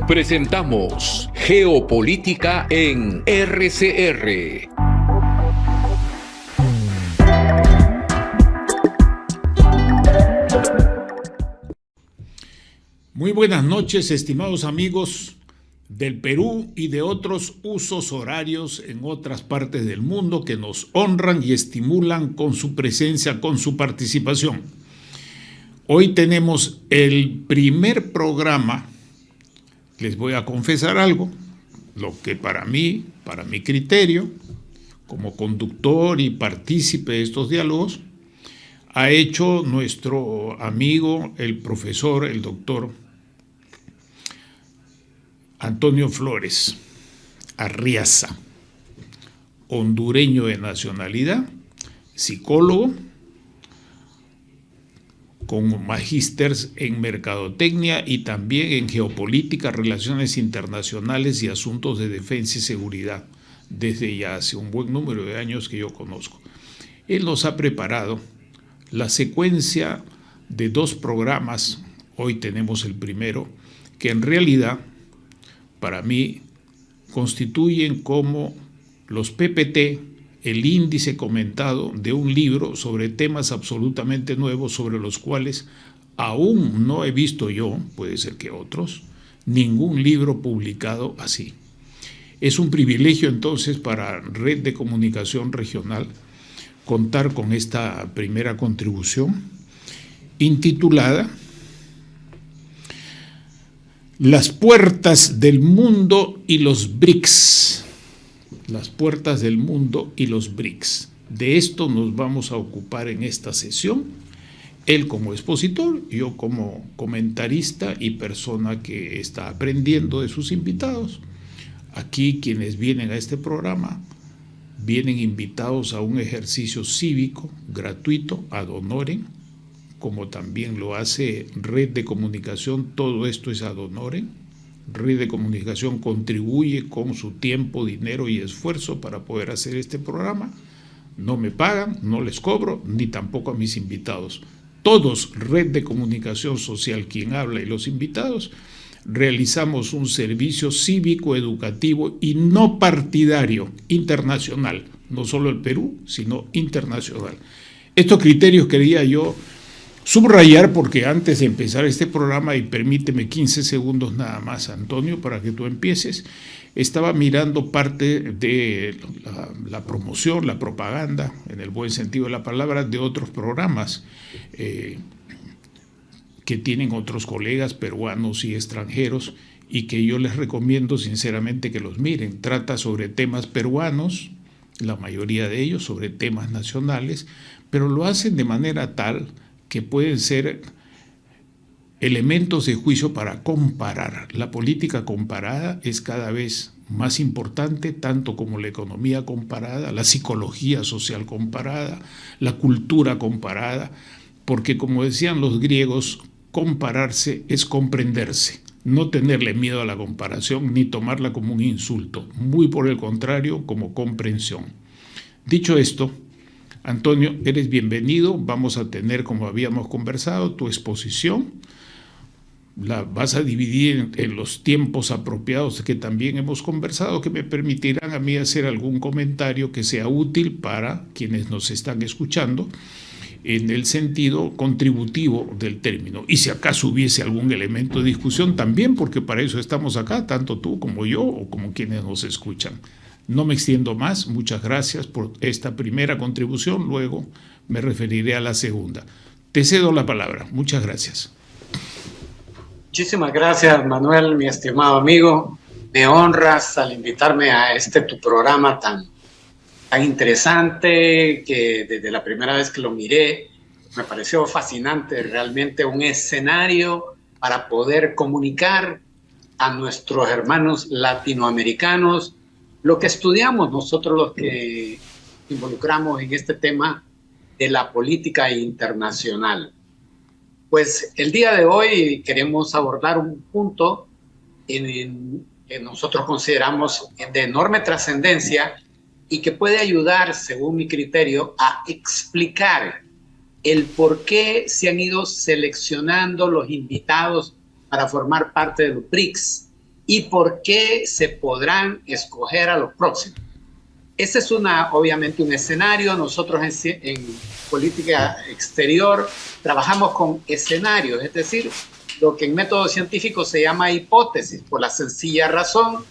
Presentamos Geopolítica en RCR. Muy buenas noches, estimados amigos del Perú y de otros usos horarios en otras partes del mundo que nos honran y estimulan con su presencia, con su participación. Hoy tenemos el primer programa. Les voy a confesar algo, lo que para mí, para mi criterio, como conductor y partícipe de estos diálogos, ha hecho nuestro amigo, el profesor, el doctor Antonio Flores Arriaza, hondureño de nacionalidad, psicólogo, con magísteres en mercadotecnia y también en geopolítica, relaciones internacionales y asuntos de defensa y seguridad, desde ya hace un buen número de años que yo conozco. Él nos ha preparado la secuencia de 2 programas, hoy tenemos el primero, que en realidad para mí constituyen como los PPT, el índice comentado de un libro sobre temas absolutamente nuevos sobre los cuales aún no he visto yo, puede ser que otros, ningún libro publicado así. Es un privilegio entonces para Red de Comunicación Regional contar con esta primera contribución intitulada Las puertas del mundo y los BRICS. Las puertas del mundo y los BRICS. De esto nos vamos a ocupar en esta sesión. Él como expositor, yo como comentarista y persona que está aprendiendo de sus invitados. Aquí quienes vienen a este programa vienen invitados a un ejercicio cívico gratuito ad honorem, como también lo hace Red de Comunicación. Todo esto es ad honorem. Red de Comunicación contribuye con su tiempo, dinero y esfuerzo para poder hacer este programa. No me pagan, no les cobro, ni tampoco a mis invitados. Todos, Red de Comunicación Social, quien habla y los invitados, realizamos un servicio cívico, educativo y no partidario, internacional. No solo el Perú, sino internacional. Estos criterios quería yo subrayar porque antes de empezar este programa, y permíteme 15 segundos nada más, Antonio, para que tú empieces, estaba mirando parte de la promoción, la propaganda, en el buen sentido de la palabra, de otros programas que tienen otros colegas peruanos y extranjeros y que yo les recomiendo sinceramente que los miren. Trata sobre temas peruanos, la mayoría de ellos, sobre temas nacionales, pero lo hacen de manera tal que pueden ser elementos de juicio para comparar. La política comparada es cada vez más importante, tanto como la economía comparada, la psicología social comparada, la cultura comparada, porque como decían los griegos, compararse es comprenderse, no tenerle miedo a la comparación ni tomarla como un insulto, muy por el contrario, como comprensión. Dicho esto, Antonio, eres bienvenido. Vamos a tener, como habíamos conversado, tu exposición. La vas a dividir en los tiempos apropiados que también hemos conversado, que me permitirán a mí hacer algún comentario que sea útil para quienes nos están escuchando en el sentido contributivo del término. Y si acaso hubiese algún elemento de discusión también, porque para eso estamos acá, tanto tú como yo o como quienes nos escuchan. No me extiendo más, muchas gracias por esta primera contribución, luego me referiré a la segunda. Te cedo la palabra, muchas gracias. Muchísimas gracias, Manuel, mi estimado amigo. Me honras al invitarme a tu programa tan interesante, que desde la primera vez que lo miré me pareció fascinante, realmente un escenario para poder comunicar a nuestros hermanos latinoamericanos lo que estudiamos nosotros los que involucramos en este tema de la política internacional. Pues el día de hoy queremos abordar un punto que nosotros consideramos de enorme trascendencia y que puede ayudar, según mi criterio, a explicar el por qué se han ido seleccionando los invitados para formar parte de los BRICS. y por qué se podrán escoger a los próximos. Ese es obviamente un escenario. Nosotros en política exterior trabajamos con escenarios, es decir, lo que en método científico se llama hipótesis, por la sencilla razón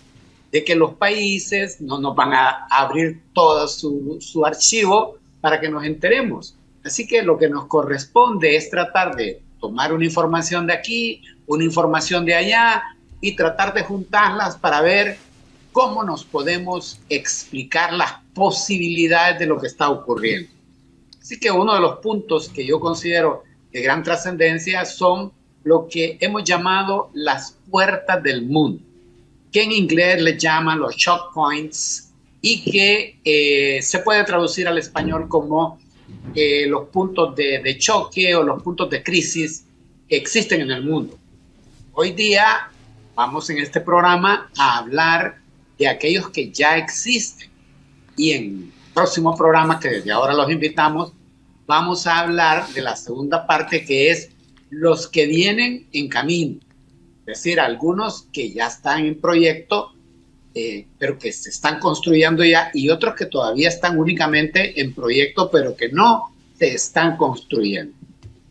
de que los países no nos van a abrir todo su archivo para que nos enteremos. Así que lo que nos corresponde es tratar de tomar una información de aquí, una información de allá, y tratar de juntarlas para ver cómo nos podemos explicar las posibilidades de lo que está ocurriendo. Así que uno de los puntos que yo considero de gran trascendencia son lo que hemos llamado las puertas del mundo, que en inglés le llaman los shock points y que se puede traducir al español como los puntos de choque o los puntos de crisis que existen en el mundo. Hoy día vamos en este programa a hablar de aquellos que ya existen, y en el próximo programa, que desde ahora los invitamos, vamos a hablar de la segunda parte, que es los que vienen en camino, es decir, algunos que ya están en proyecto, pero que se están construyendo ya, y otros que todavía están únicamente en proyecto, pero que no se están construyendo.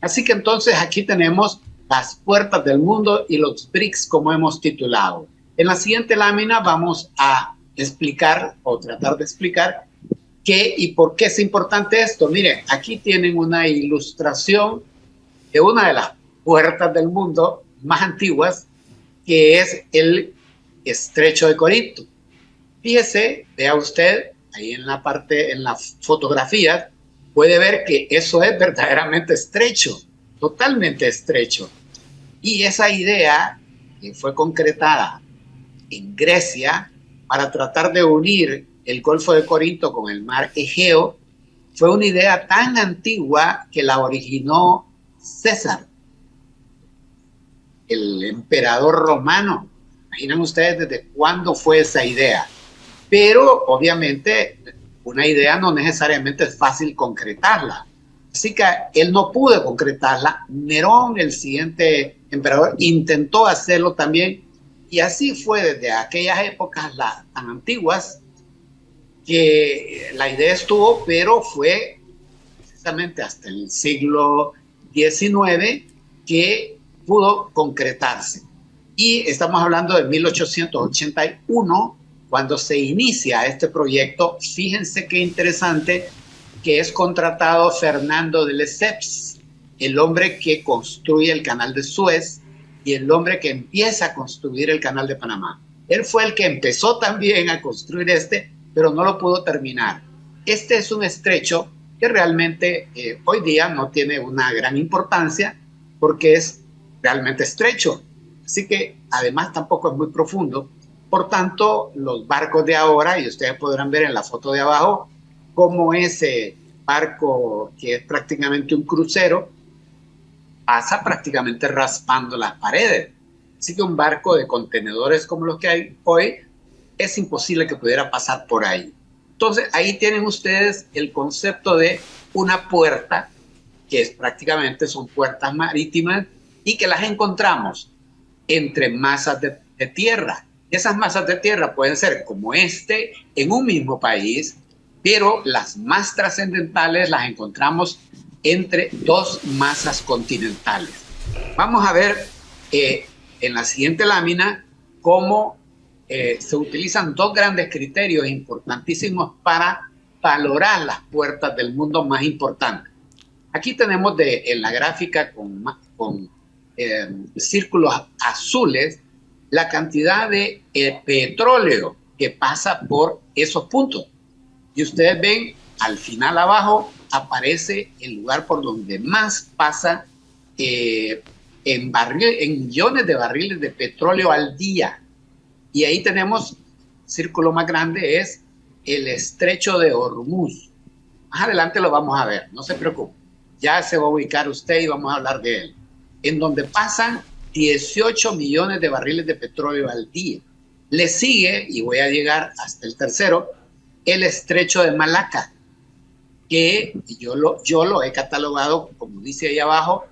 Así que entonces aquí tenemos las puertas del mundo y los BRICS, como hemos titulado. En la siguiente lámina vamos a explicar o tratar de explicar qué y por qué es importante esto. Miren, aquí tienen una ilustración de una de las puertas del mundo más antiguas, que es el Estrecho de Corinto. Fíjese, vea usted, ahí en la parte, en la fotografía, puede ver que eso es verdaderamente estrecho, totalmente estrecho. Y esa idea que fue concretada en Grecia para tratar de unir el Golfo de Corinto con el mar Egeo, fue una idea tan antigua que la originó César, el emperador romano. Imaginan ustedes desde cuándo fue esa idea. Pero obviamente una idea no necesariamente es fácil concretarla. Así que él no pudo concretarla. Nerón, el siguiente emperador, intentó hacerlo también. Y así fue desde aquellas épocas tan antiguas que la idea estuvo, pero fue precisamente hasta el siglo XIX que pudo concretarse. Y estamos hablando de 1881, cuando se inicia este proyecto. Fíjense qué interesante, que es contratado Fernando de Lesseps, el hombre que construye el canal de Suez y el hombre que empieza a construir el canal de Panamá. Él fue el que empezó también a construir pero no lo pudo terminar. Este es un estrecho que realmente hoy día no tiene una gran importancia porque es realmente estrecho. Así que además tampoco es muy profundo. Por tanto, los barcos de ahora, y ustedes podrán ver en la foto de abajo, cómo ese barco, que es prácticamente un crucero, pasa prácticamente raspando las paredes. Así que un barco de contenedores como los que hay hoy, es imposible que pudiera pasar por ahí. Entonces, ahí tienen ustedes el concepto de una puerta, que es prácticamente son puertas marítimas, y que las encontramos entre masas de tierra. Esas masas de tierra pueden ser como en un mismo país, pero las más trascendentales las encontramos entre dos masas continentales. Vamos a ver en la siguiente lámina cómo se utilizan dos grandes criterios importantísimos para valorar las puertas del mundo más importantes. Aquí tenemos en la gráfica con círculos azules la cantidad de petróleo que pasa por esos puntos. Y ustedes ven, al final abajo aparece el lugar por donde más pasa en millones de barriles de petróleo al día. Y ahí tenemos, círculo más grande es el Estrecho de Hormuz. Más adelante lo vamos a ver, no se preocupe. Ya se va a ubicar usted y vamos a hablar de él. En donde pasan 18 millones de barriles de petróleo al día. Le sigue, y voy a llegar hasta el tercero, el Estrecho de Malaca, que yo lo he catalogado, como dice ahí abajo,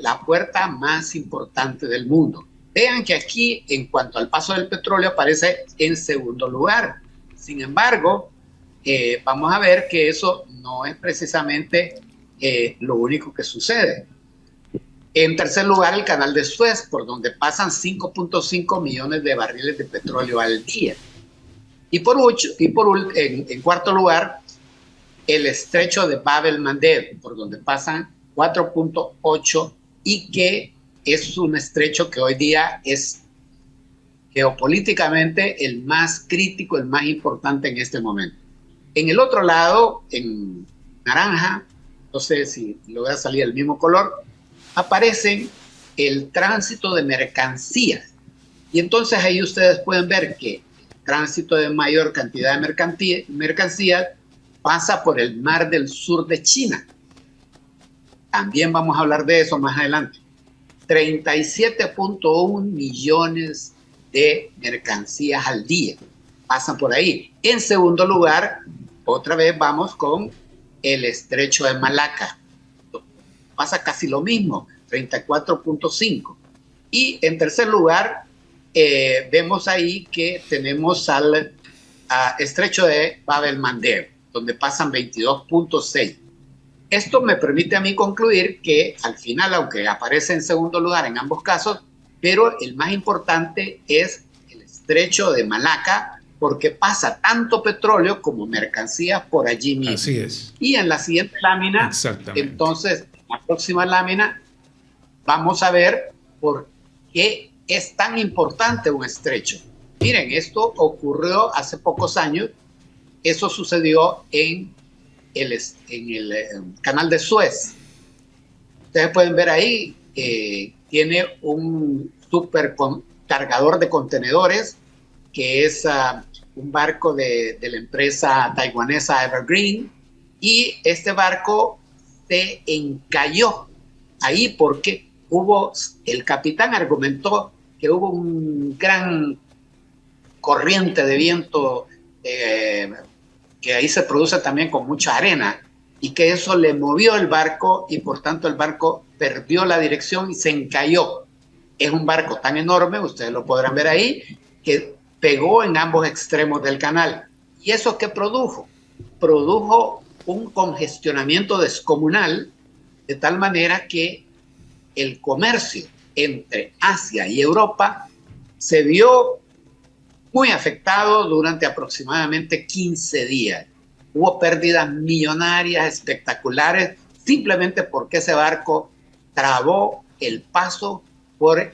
la puerta más importante del mundo. Vean que aquí, en cuanto al paso del petróleo, aparece en segundo lugar. Sin embargo, vamos a ver que eso no es precisamente lo único que sucede. En tercer lugar, el canal de Suez, por donde pasan 5.5 millones de barriles de petróleo al día. En cuarto lugar, el estrecho de Bab el-Mandeb, por donde pasan 4.8, y que es un estrecho que hoy día es geopolíticamente el más crítico, el más importante en este momento. En el otro lado, en naranja, no sé si logra salir el mismo color, aparece el tránsito de mercancías. Y entonces ahí ustedes pueden ver que el tránsito de mayor cantidad de mercancías pasa por el Mar del Sur de China. También vamos a hablar de eso más adelante. 37.1 millones de mercancías al día pasan por ahí. En segundo lugar, otra vez vamos con el estrecho de Malaca. Pasa casi lo mismo, 34.5. Y en tercer lugar, vemos ahí que tenemos al estrecho de Bab el-Mandeb, donde pasan 22.6. Esto me permite a mí concluir que al final, aunque aparece en segundo lugar en ambos casos, pero el más importante es el estrecho de Malaca, porque pasa tanto petróleo como mercancías por allí mismo. Así es. Y en la siguiente lámina, entonces, en la próxima lámina, vamos a ver por qué es tan importante un estrecho. Miren, esto ocurrió hace pocos años. Eso sucedió en el canal de Suez. Ustedes pueden ver ahí, tiene un supercargador de contenedores, que es un barco de la empresa taiwanesa Evergreen, y este barco se encalló ahí porque el capitán argumentó que hubo un gran corriente de viento que ahí se produce también con mucha arena, y que eso le movió el barco y por tanto el barco perdió la dirección y se encalló. Es un barco tan enorme, ustedes lo podrán ver ahí, que pegó en ambos extremos del canal. ¿Y eso qué produjo? Produjo un congestionamiento descomunal, de tal manera que el comercio entre Asia y Europa se vio muy afectado durante aproximadamente 15 días. Hubo pérdidas millonarias espectaculares simplemente porque ese barco trabó el paso por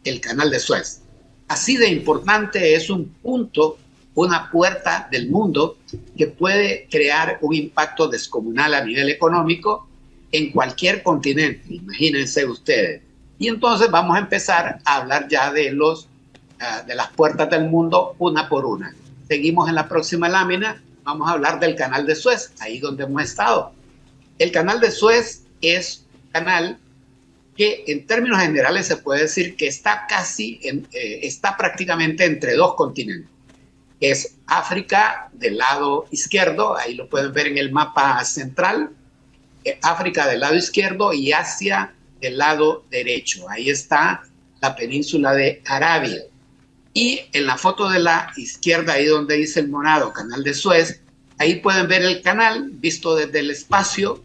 el canal de Suez. Así de importante es un punto, una puerta del mundo que puede crear un impacto descomunal a nivel económico en cualquier continente, imagínense ustedes. Y entonces vamos a empezar a hablar ya de las puertas del mundo una por una. Seguimos en la próxima lámina, vamos a hablar del canal de Suez, ahí donde hemos estado. El canal de Suez es un canal que en términos generales se puede decir que está está prácticamente entre dos continentes. Es África del lado izquierdo, ahí lo pueden ver en el mapa central, África del lado izquierdo y Asia del lado derecho. Ahí está la península de Arabia. Y en la foto de la izquierda, ahí donde dice el morado, canal de Suez, ahí pueden ver el canal visto desde el espacio,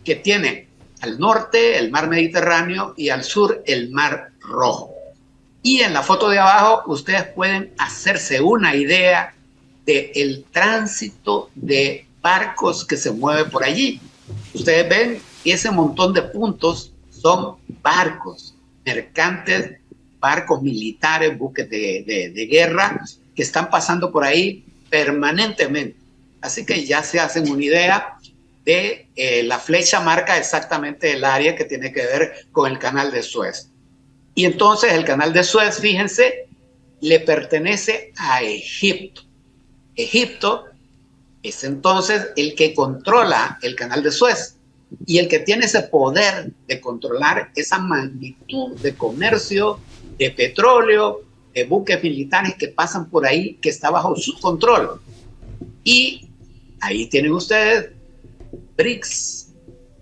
que tiene al norte el mar Mediterráneo y al sur el mar Rojo. Y en la foto de abajo ustedes pueden hacerse una idea del tránsito de barcos que se mueve por allí. Ustedes ven ese montón de puntos son barcos mercantes, barcos militares, buques de guerra que están pasando por ahí permanentemente. Así que ya se hacen una idea de la flecha marca exactamente el área que tiene que ver con el canal de Suez. Y entonces el canal de Suez, fíjense, le pertenece a Egipto. Egipto es entonces el que controla el canal de Suez y el que tiene ese poder de controlar esa magnitud de comercio, de petróleo, de buques militares que pasan por ahí, que está bajo su control. Y ahí tienen ustedes BRICS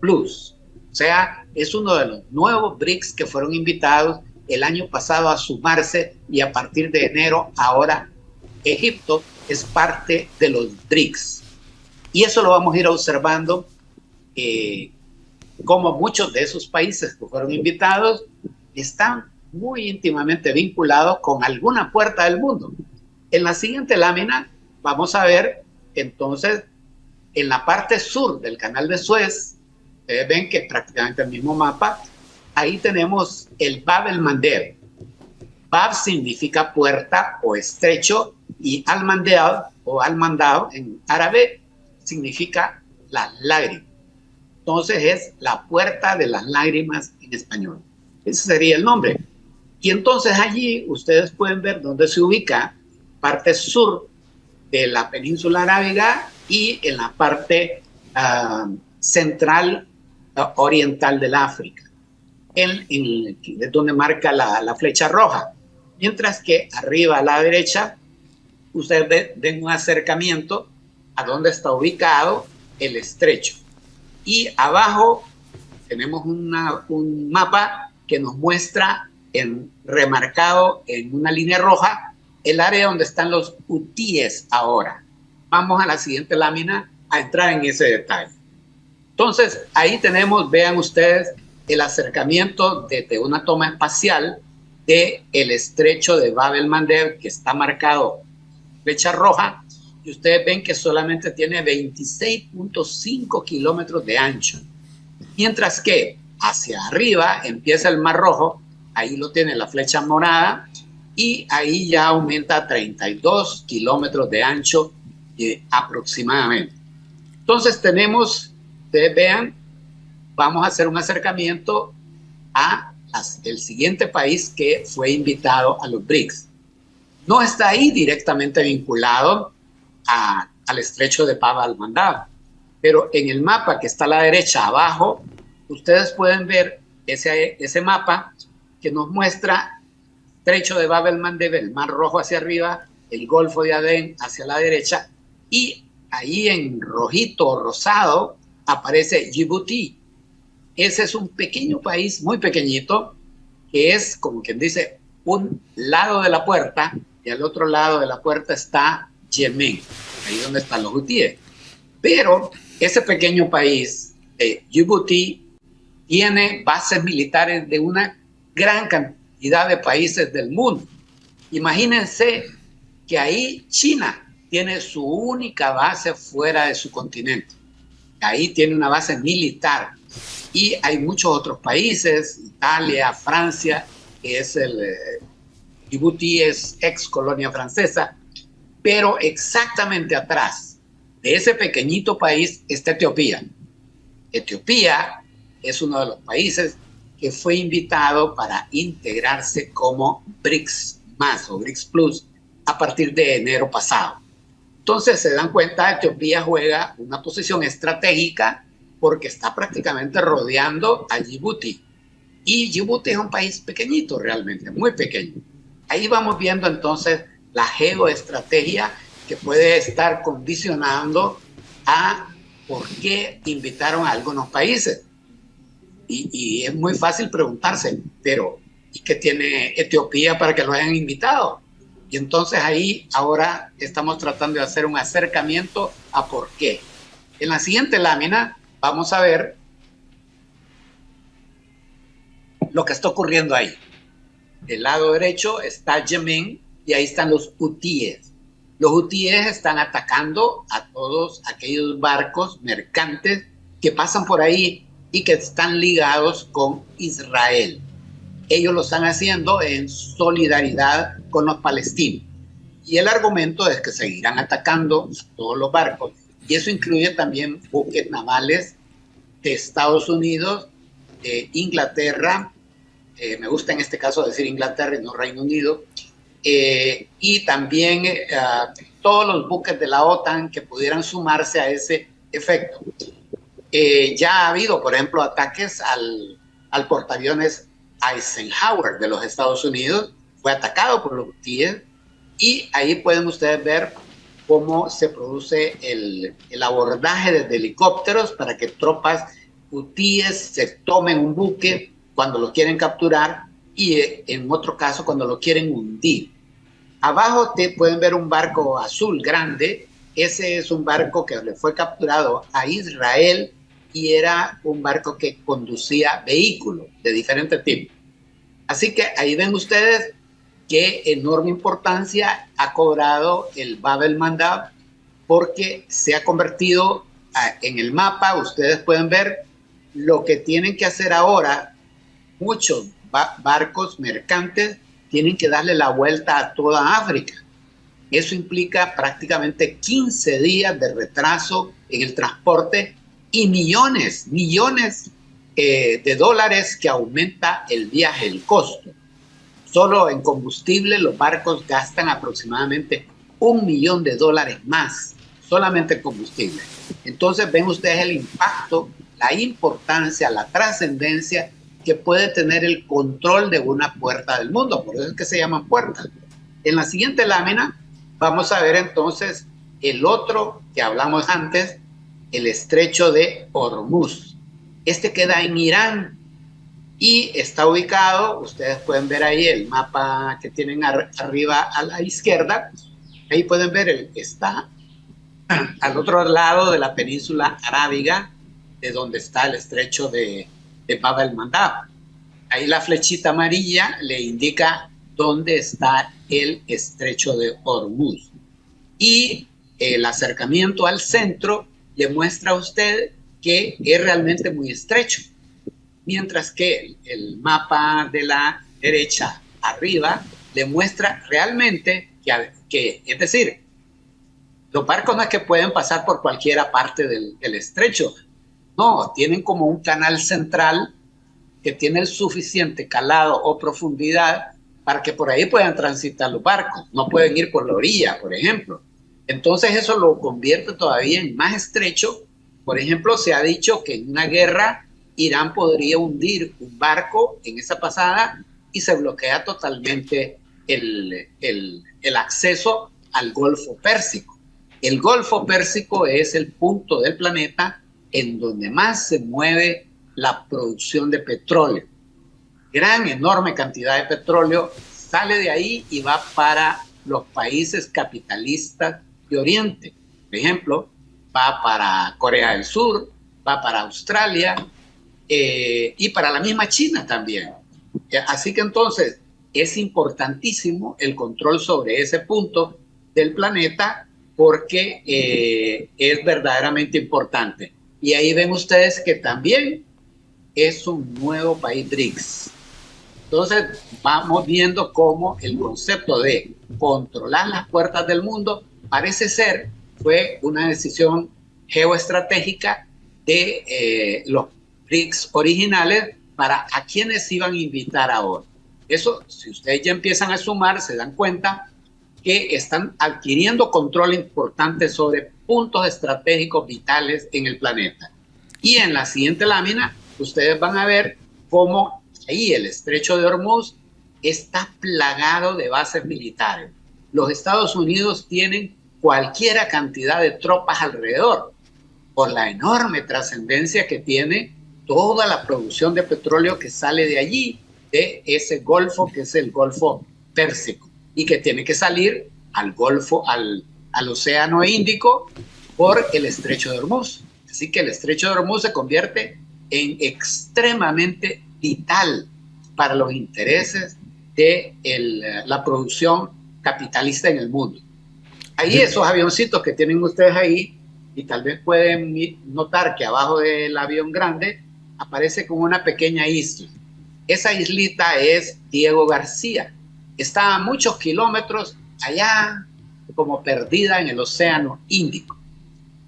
Plus. O sea, es uno de los nuevos BRICS que fueron invitados el año pasado a sumarse y a partir de enero ahora Egipto es parte de los BRICS. Y eso lo vamos a ir observando, como muchos de esos países que fueron invitados están muy íntimamente vinculados con alguna puerta del mundo. En la siguiente lámina vamos a ver entonces en la parte sur del canal de Suez, ustedes ven que es prácticamente el mismo mapa, ahí tenemos el Bab el-Mandeb. Bab significa puerta o estrecho y al-Mandeb o al-Mandab en árabe significa las lágrimas. Entonces es la puerta de las lágrimas en español. Ese sería el nombre. Y entonces allí ustedes pueden ver dónde se ubica parte sur de la península arábiga y en la parte central oriental del África, es donde marca la flecha roja. Mientras que arriba a la derecha, ustedes ven un acercamiento a donde está ubicado el estrecho. Y abajo tenemos un mapa que nos muestra remarcado en una línea roja el área donde están los hutíes ahora. Vamos a la siguiente lámina a entrar en ese detalle. Entonces, ahí tenemos, vean ustedes, el acercamiento desde una toma espacial del estrecho de Bab el-Mandeb, que está marcado flecha roja, y ustedes ven que solamente tiene 26.5 kilómetros de ancho. Mientras que hacia arriba empieza el Mar Rojo, ahí lo tiene la flecha morada, y ahí ya aumenta a 32 kilómetros de ancho aproximadamente. Entonces tenemos, ustedes vean, vamos a hacer un acercamiento el siguiente país que fue invitado a los BRICS. No está ahí directamente vinculado al estrecho de Bab el-Mandeb, pero en el mapa que está a la derecha abajo, ustedes pueden ver ese mapa que nos muestra estrecho de Bab el-Mandeb, el Mar Rojo hacia arriba, el Golfo de Adén hacia la derecha, y ahí en rojito rosado aparece Djibouti. Ese es un pequeño país, muy pequeñito, que es, como quien dice, un lado de la puerta, y al otro lado de la puerta está Yemen, ahí donde están los hutíes. Pero ese pequeño país, Djibouti, tiene bases militares de una gran cantidad de países del mundo. Imagínense que ahí China tiene su única base fuera de su continente. Ahí tiene una base militar. Y hay muchos otros países, Italia, Francia, que es Djibouti es ex colonia francesa, pero exactamente atrás de ese pequeñito país está Etiopía. Etiopía es uno de los países que fue invitado para integrarse como BRICS más o BRICS Plus a partir de enero pasado. Entonces se dan cuenta, Etiopía juega una posición estratégica porque está prácticamente rodeando a Djibouti. Y Djibouti es un país pequeñito realmente, muy pequeño. Ahí vamos viendo entonces la geoestrategia que puede estar condicionando a por qué invitaron a algunos países. Y es muy fácil preguntarse, pero ¿y qué tiene Etiopía para que lo hayan invitado? Y entonces ahí ahora estamos tratando de hacer un acercamiento a por qué. En la siguiente lámina vamos a ver lo que está ocurriendo ahí. Del lado derecho está Yemen y ahí están los hutíes. Los hutíes están atacando a todos aquellos barcos mercantes que pasan por ahí y que están ligados con Israel. Ellos lo están haciendo en solidaridad con los palestinos. Y el argumento es que seguirán atacando todos los barcos. Y eso incluye también buques navales de Estados Unidos, de Inglaterra, me gusta en este caso decir Inglaterra y no Reino Unido, y también todos los buques de la OTAN que pudieran sumarse a ese efecto. Ya ha habido, por ejemplo, ataques al portaaviones Eisenhower de los Estados Unidos, fue atacado por los hutíes, y ahí pueden ustedes ver cómo se produce el abordaje desde helicópteros para que tropas hutíes se tomen un buque cuando lo quieren capturar y en otro caso cuando lo quieren hundir. Abajo te pueden ver un barco azul grande. Ese es un barco que le fue capturado a Israel y era un barco que conducía vehículos de diferentes tipos. Así que ahí ven ustedes qué enorme importancia ha cobrado el Bab el-Mandab, porque se ha convertido en el mapa. Ustedes pueden ver lo que tienen que hacer ahora. Muchos barcos mercantes tienen que darle la vuelta a toda África. Eso implica prácticamente 15 días de retraso en el transporte y millones de dólares que aumenta el viaje, el costo. Solo en combustible los barcos gastan aproximadamente $1 millón más, solamente en combustible. Entonces ven ustedes el impacto, la importancia, la trascendencia que puede tener el control de una puerta del mundo. Por eso es que se llaman puertas. En la siguiente lámina vamos a ver entonces el otro que hablamos antes, el estrecho de Hormuz. Este queda en Irán y está ubicado, ustedes pueden ver ahí el mapa que tienen arriba a la izquierda. Ahí pueden ver, está al otro lado de la península arábiga, de donde está el estrecho de Bab el-Mandab. Ahí la flechita amarilla le indica dónde está el estrecho de Hormuz. Y el acercamiento al centro le muestra a usted que es realmente muy estrecho. Mientras que el mapa de la derecha arriba le muestra realmente que es decir, los barcos no es que pueden pasar por cualquier parte del estrecho. No, tienen como un canal central que tiene el suficiente calado o profundidad para que por ahí puedan transitar los barcos. No pueden ir por la orilla, por ejemplo. Entonces eso lo convierte todavía en más estrecho. Por ejemplo, se ha dicho que en una guerra Irán podría hundir un barco en esa pasada y se bloquea totalmente el acceso al Golfo Pérsico. El Golfo Pérsico es el punto del planeta en donde más se mueve la producción de petróleo. Gran, enorme cantidad de petróleo sale de ahí y va para los países capitalistas de Oriente. Por ejemplo, va para Corea del Sur, va para Australia y para la misma China también. Así que entonces es importantísimo el control sobre ese punto del planeta porque es verdaderamente importante. Y ahí ven ustedes que también es un nuevo país BRICS. Entonces vamos viendo cómo el concepto de controlar las puertas del mundo parece ser fue una decisión geoestratégica de los BRICS originales para a quienes iban a invitar ahora. Eso, si ustedes ya empiezan a sumar, se dan cuenta que están adquiriendo control importante sobre puntos estratégicos vitales en el planeta. Y en la siguiente lámina, ustedes van a ver cómo ahí el estrecho de Hormuz está plagado de bases militares. Los Estados Unidos tienen cualquier cantidad de tropas alrededor, por la enorme trascendencia que tiene toda la producción de petróleo que sale de allí, de ese golfo que es el Golfo Pérsico, y que tiene que salir al Golfo, al Océano Índico por el estrecho de Hormuz. Así que el estrecho de Hormuz se convierte en extremadamente vital para los intereses de la producción capitalista en el mundo. Ahí esos avioncitos que tienen ustedes ahí, y tal vez pueden notar que abajo del avión grande aparece como una pequeña isla. Esa islita es Diego García. Está a muchos kilómetros allá, como perdida en el Océano Índico.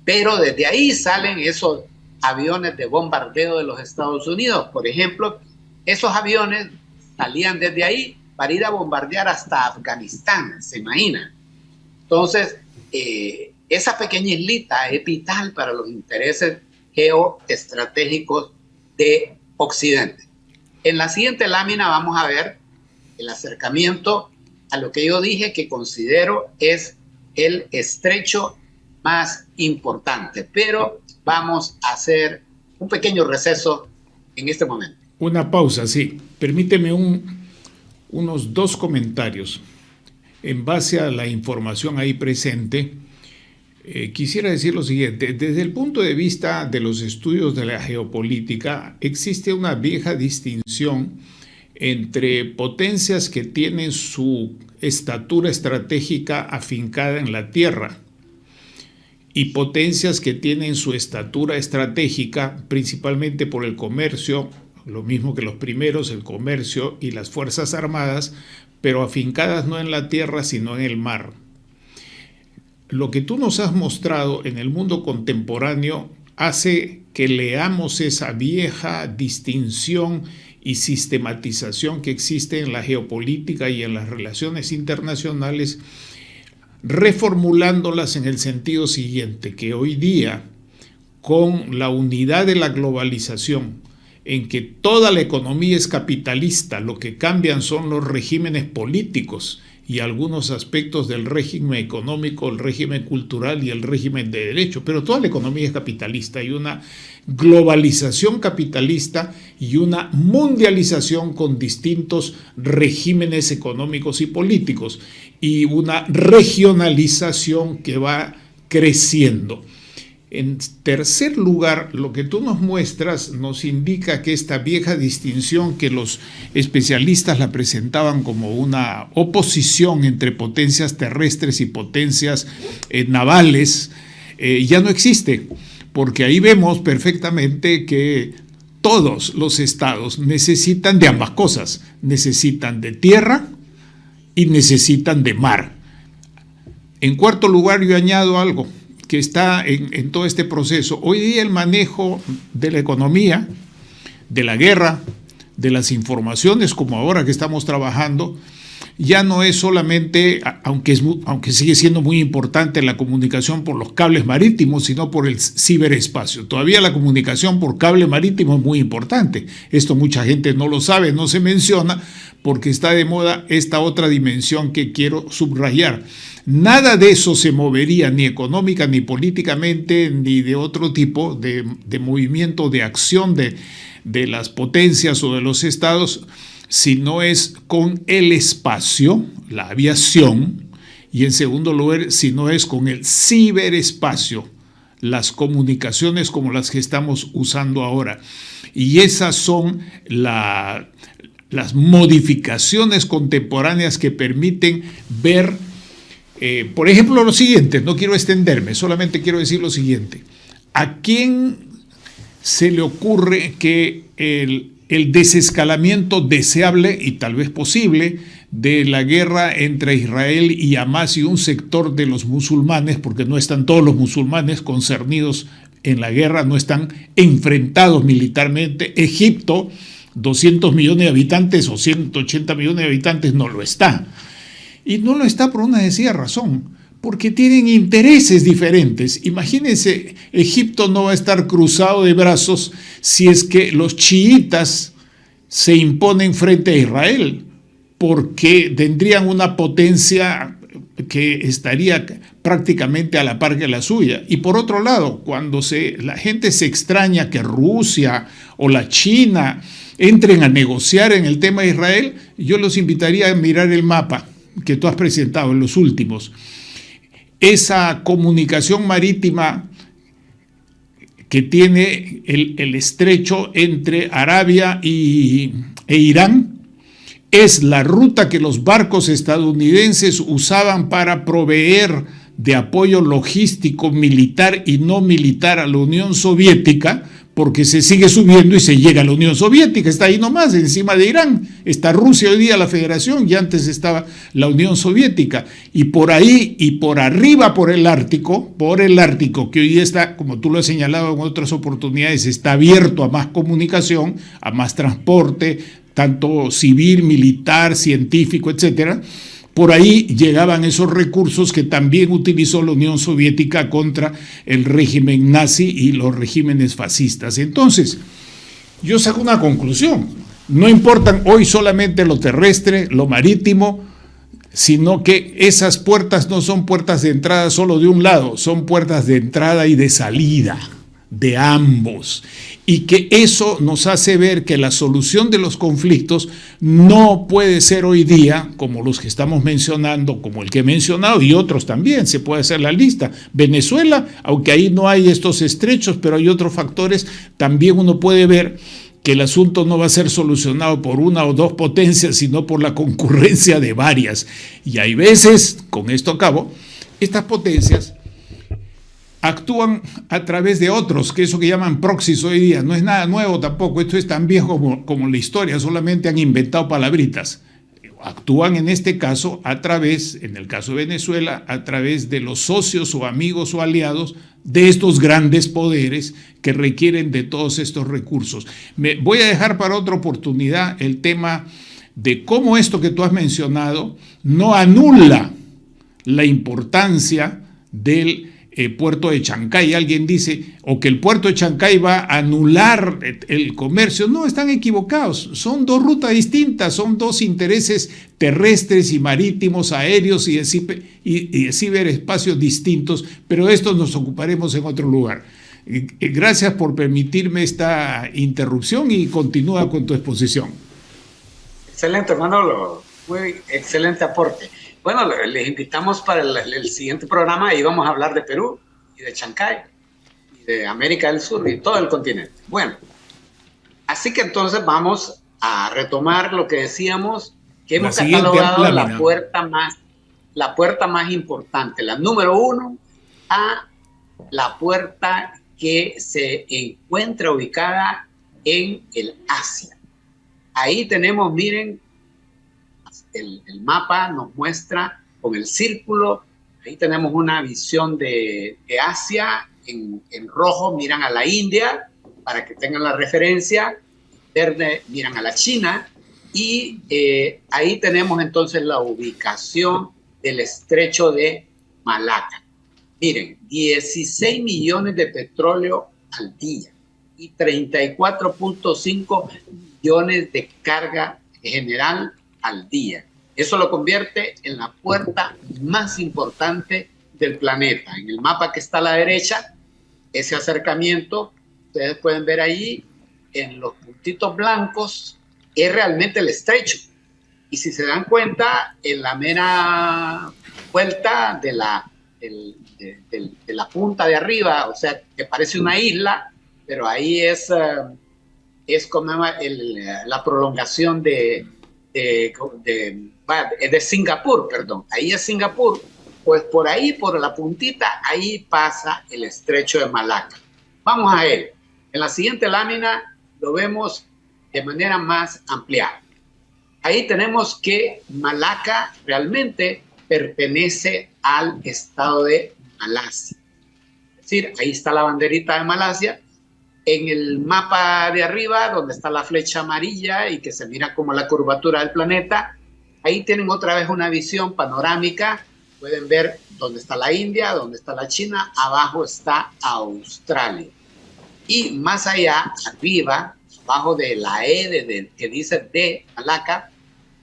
Pero desde ahí salen esos aviones de bombardeo de los Estados Unidos. Por ejemplo, esos aviones salían desde ahí para ir a bombardear hasta Afganistán, ¿se imaginan? Entonces, esa pequeña islita es vital para los intereses geoestratégicos de Occidente. En la siguiente lámina vamos a ver el acercamiento a lo que yo dije que considero es el estrecho más importante, pero vamos a hacer un pequeño receso en este momento. Una pausa, sí. Permíteme unos 2 comentarios. En base a la información ahí presente, quisiera decir lo siguiente. Desde el punto de vista de los estudios de la geopolítica, existe una vieja distinción entre potencias que tienen su estatura estratégica afincada en la tierra y potencias que tienen su estatura estratégica principalmente por el comercio, lo mismo que los primeros, el comercio y las fuerzas armadas, pero afincadas no en la tierra sino en el mar. Lo que tú nos has mostrado en el mundo contemporáneo hace que leamos esa vieja distinción y sistematización que existe en la geopolítica y en las relaciones internacionales, reformulándolas en el sentido siguiente, que hoy día, con la unidad de la globalización, en que toda la economía es capitalista, lo que cambian son los regímenes políticos y algunos aspectos del régimen económico, el régimen cultural y el régimen de derecho, pero toda la economía es capitalista. Hay una globalización capitalista y una mundialización con distintos regímenes económicos y políticos y una regionalización que va creciendo. En tercer lugar, lo que tú nos muestras nos indica que esta vieja distinción que los especialistas la presentaban como una oposición entre potencias terrestres y potencias navales ya no existe, porque ahí vemos perfectamente que todos los estados necesitan de ambas cosas, necesitan de tierra y necesitan de mar. En cuarto lugar, yo añado algo que está en todo este proceso. Hoy día el manejo de la economía, de la guerra, de las informaciones, como ahora que estamos trabajando, ya no es solamente, aunque sigue siendo muy importante la comunicación por los cables marítimos, sino por el ciberespacio. Todavía la comunicación por cable marítimo es muy importante. Esto mucha gente no lo sabe, no se menciona, porque está de moda esta otra dimensión que quiero subrayar. Nada de eso se movería ni económica, ni políticamente, ni de otro tipo de movimiento, de acción de las potencias o de los estados, si no es con el espacio, la aviación, y en segundo lugar, si no es con el ciberespacio, las comunicaciones como las que estamos usando ahora. Y esas son las modificaciones contemporáneas que permiten ver, por ejemplo, lo siguiente. No quiero extenderme, solamente quiero decir lo siguiente. ¿A quién se le ocurre que el desescalamiento deseable y tal vez posible de la guerra entre Israel y Hamas y un sector de los musulmanes, porque no están todos los musulmanes concernidos en la guerra, no están enfrentados militarmente? Egipto, 200 millones de habitantes o 180 millones de habitantes, no lo está. Y no lo está por una sencilla razón, porque tienen intereses diferentes. Imagínense, Egipto no va a estar cruzado de brazos si es que los chiitas se imponen frente a Israel, porque tendrían una potencia que estaría prácticamente a la par que la suya. Y por otro lado, cuando la gente se extraña que Rusia o la China entren a negociar en el tema de Israel, yo los invitaría a mirar el mapa que tú has presentado en los últimos. Esa comunicación marítima que tiene el estrecho entre Arabia e Irán es la ruta que los barcos estadounidenses usaban para proveer de apoyo logístico, militar y no militar a la Unión Soviética, porque se sigue subiendo y se llega a la Unión Soviética, está ahí nomás, encima de Irán. Está Rusia hoy día, la Federación, y antes estaba la Unión Soviética. Y por ahí y por arriba, por el Ártico, que hoy día está, como tú lo has señalado en otras oportunidades, está abierto a más comunicación, a más transporte, tanto civil, militar, científico, etcétera. Por ahí llegaban esos recursos que también utilizó la Unión Soviética contra el régimen nazi y los regímenes fascistas. Entonces, yo saco una conclusión. No importan hoy solamente lo terrestre, lo marítimo, sino que esas puertas no son puertas de entrada solo de un lado, son puertas de entrada y de salida de ambos, y que eso nos hace ver que la solución de los conflictos no puede ser hoy día como los que estamos mencionando, como el que he mencionado y otros también, se puede hacer la lista. Venezuela, aunque ahí no hay estos estrechos, pero hay otros factores, también uno puede ver que el asunto no va a ser solucionado por una o dos potencias, sino por la concurrencia de varias. Y hay veces, con esto acabo, estas potencias actúan a través de otros, que eso que llaman proxies hoy día, no es nada nuevo tampoco, esto es tan viejo como la historia, solamente han inventado palabritas. Actúan en este caso a través, en el caso de Venezuela, a través de los socios o amigos o aliados de estos grandes poderes que requieren de todos estos recursos. Voy a dejar para otra oportunidad el tema de cómo esto que tú has mencionado no anula la importancia del puerto de Chancay. Alguien dice, o que el puerto de Chancay va a anular el comercio. No, están equivocados. Son dos rutas distintas, son dos intereses terrestres y marítimos, aéreos y de ciberespacios distintos, pero de esto nos ocuparemos en otro lugar. Gracias por permitirme esta interrupción y continúa con tu exposición. Excelente, hermano, muy excelente aporte. Bueno, les invitamos para el siguiente programa y vamos a hablar de Perú y de Chancay y de América del Sur y todo el continente. Bueno, así que entonces vamos a retomar lo que decíamos, que hemos catalogado la puerta más importante, la número 1, a la puerta que se encuentra ubicada en el Asia. Ahí tenemos, miren, el mapa nos muestra con el círculo, ahí tenemos una visión de Asia, en rojo miran a la India, para que tengan la referencia, verde miran a la China, y ahí tenemos entonces la ubicación del estrecho de Malaca. Miren, 16 millones de petróleo al día y 34.5 millones de carga general al día. Eso lo convierte en la puerta más importante del planeta. En el mapa que está a la derecha, ese acercamiento, ustedes pueden ver ahí en los puntitos blancos, es realmente el estrecho. Y si se dan cuenta, en la mera vuelta de la punta de arriba, o sea, que parece una isla, pero ahí es como la prolongación de Singapur, perdón. Ahí es Singapur. Pues por ahí, por la puntita, ahí pasa el estrecho de Malaca. Vamos a él. En la siguiente lámina lo vemos de manera más ampliada. Ahí tenemos que Malaca realmente pertenece al estado de Malasia. Es decir, ahí está la banderita de Malasia. En el mapa de arriba, donde está la flecha amarilla y que se mira como la curvatura del planeta, ahí tienen otra vez una visión panorámica. Pueden ver dónde está la India, dónde está la China, abajo está Australia. Y más allá, arriba, abajo de la que dice de Malaca,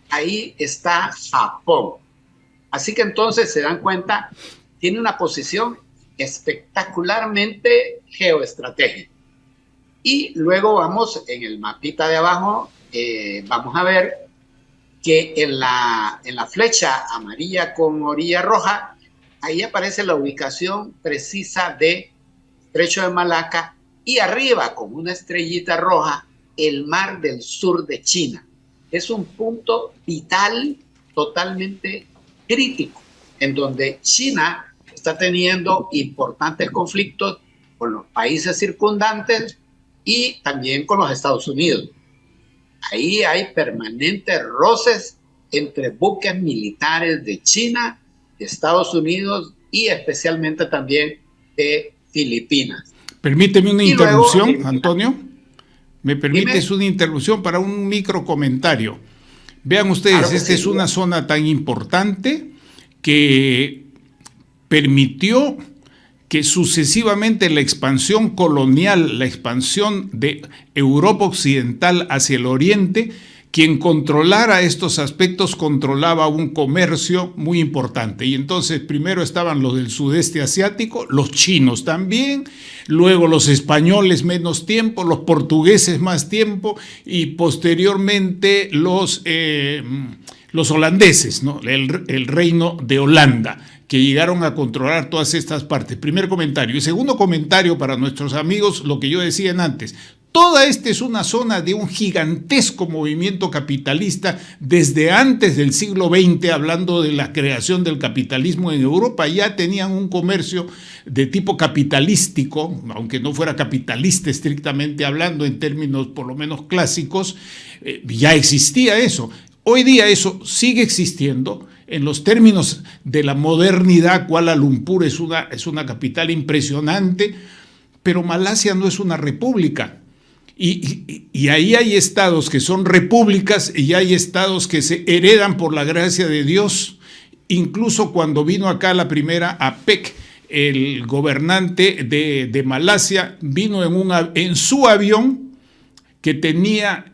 ahí está Japón. Así que entonces se dan cuenta, tiene una posición espectacularmente geoestratégica. Y luego vamos en el mapita de abajo, vamos a ver que en la flecha amarilla con orilla roja, ahí aparece la ubicación precisa de Estrecho de Malaca y arriba con una estrellita roja, el mar del sur de China. Es un punto vital, totalmente crítico, en donde China está teniendo importantes conflictos con los países circundantes y también con los Estados Unidos. Ahí hay permanentes roces entre buques militares de China, de Estados Unidos y especialmente también de Filipinas. Permíteme una interrupción, Antonio. ¿Me permites una interrupción para un micro comentario? Vean ustedes, claro esta es una zona tan importante que permitió que sucesivamente la expansión colonial, la expansión de Europa Occidental hacia el Oriente, quien controlara estos aspectos controlaba un comercio muy importante. Y entonces primero estaban los del sudeste asiático, los chinos también, luego los españoles menos tiempo, los portugueses más tiempo y posteriormente los holandeses, ¿no? El reino de Holanda, que llegaron a controlar todas estas partes. Primer comentario. Y segundo comentario para nuestros amigos, lo que yo decía antes. Toda esta es una zona de un gigantesco movimiento capitalista desde antes del siglo XX, hablando de la creación del capitalismo en Europa. Ya tenían un comercio de tipo capitalístico, aunque no fuera capitalista estrictamente hablando en términos por lo menos clásicos, ya existía eso. Hoy día eso sigue existiendo. En los términos de la modernidad, Kuala Lumpur es una capital impresionante, pero Malasia no es una república. Y ahí hay estados que son repúblicas y hay estados que se heredan por la gracia de Dios. Incluso cuando vino acá la primera APEC, el gobernante de Malasia vino en su avión que tenía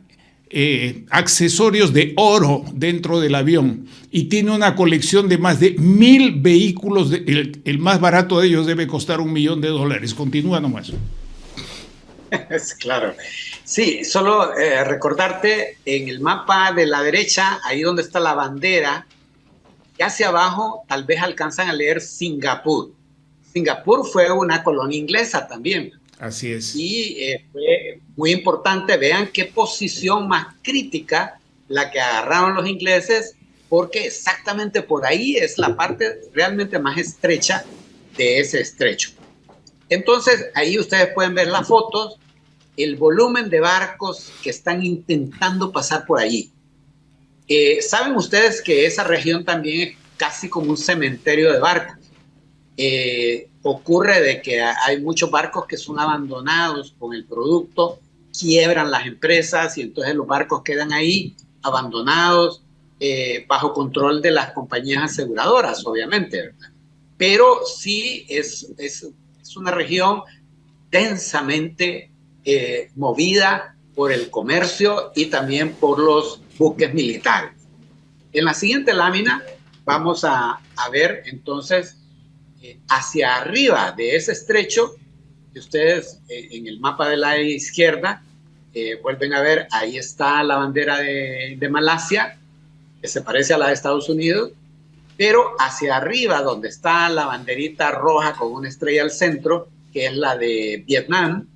accesorios de oro dentro del avión y tiene una colección de más de 1,000 vehículos. El más barato de ellos debe costar $1 millón. Continúa nomás. Claro. Sí, solo recordarte en el mapa de la derecha, ahí donde está la bandera, y hacia abajo tal vez alcanzan a leer Singapur. Singapur fue una colonia inglesa también. Así es. Y fue muy importante, vean qué posición más crítica la que agarraron los ingleses, porque exactamente por ahí es la parte realmente más estrecha de ese estrecho. Entonces, ahí ustedes pueden ver las fotos, el volumen de barcos que están intentando pasar por allí. Saben ustedes que esa región también es casi como un cementerio de barcos. Ocurre de que hay muchos barcos que son abandonados con el producto, quiebran las empresas y entonces los barcos quedan ahí abandonados bajo control de las compañías aseguradoras, obviamente, ¿verdad? Pero sí es una región densamente movida por el comercio y también por los buques militares. En la siguiente lámina vamos a ver entonces hacia arriba de ese estrecho, que ustedes en el mapa de la izquierda vuelven a ver, ahí está la bandera de Malasia, que se parece a la de Estados Unidos, pero hacia arriba, donde está la banderita roja con una estrella al centro, que es la de Vietnam,